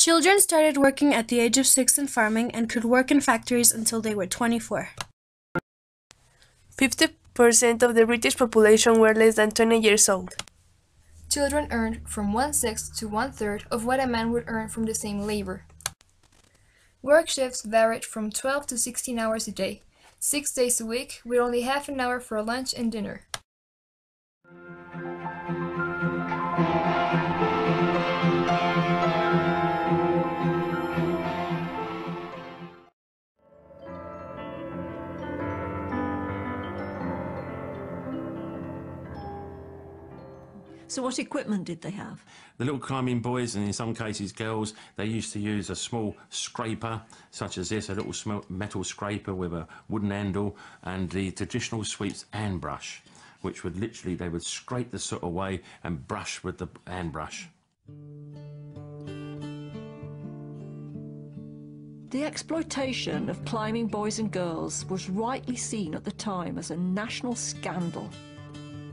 Children started working at the age of 6 in farming and could work in factories until they were 24. 50% of the British population were less than 20 years old. Children earned from 1/6 to 1/3 of what a man would earn from the same labor. Work shifts varied from 12 to 16 hours a day, 6 days a week, with only half an hour for lunch and dinner. So what equipment did they have? The little climbing boys, and in some cases girls, they used to use a small scraper, such as this, a little metal scraper with a wooden handle, and the traditional sweeps hand brush, which would literally, they would scrape the soot away and brush with the hand brush. The exploitation of climbing boys and girls was rightly seen at the time as a national scandal.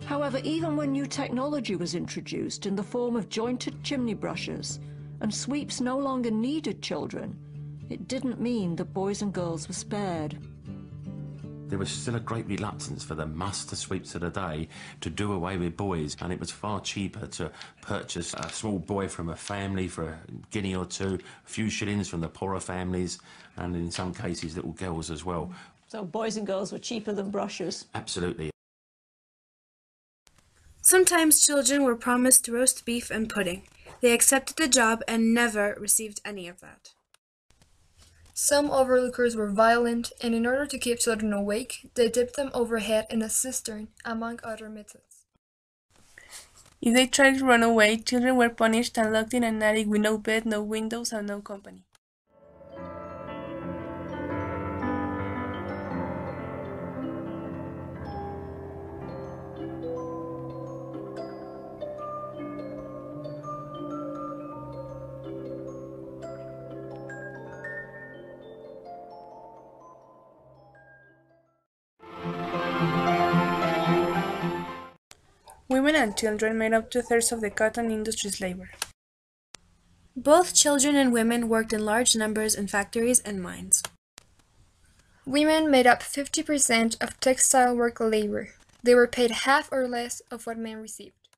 However, even when new technology was introduced in the form of jointed chimney brushes and sweeps no longer needed children, it didn't mean that boys and girls were spared. There was still a great reluctance for the muster sweeps of the day to do away with boys, and it was far cheaper to purchase a small boy from a family for a guinea or two, a few shillings from the poorer families, and in some cases little girls as well. So boys and girls were cheaper than brushes? Absolutely. Sometimes children were promised roast beef and pudding. They accepted the job and never received any of that. Some overlookers were violent, and in order to keep children awake, they dipped them overhead in a cistern, among other methods. If they tried to run away, children were punished and locked in an attic with no bed, no windows, and no company. Women and children made up 2/3 of the cotton industry's labor. Both children and women worked in large numbers in factories and mines. Women made up 50% of textile work labor. They were paid half or less of what men received.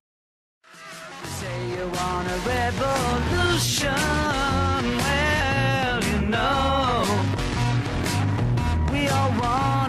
Say you want a revolution, well, you know, we all want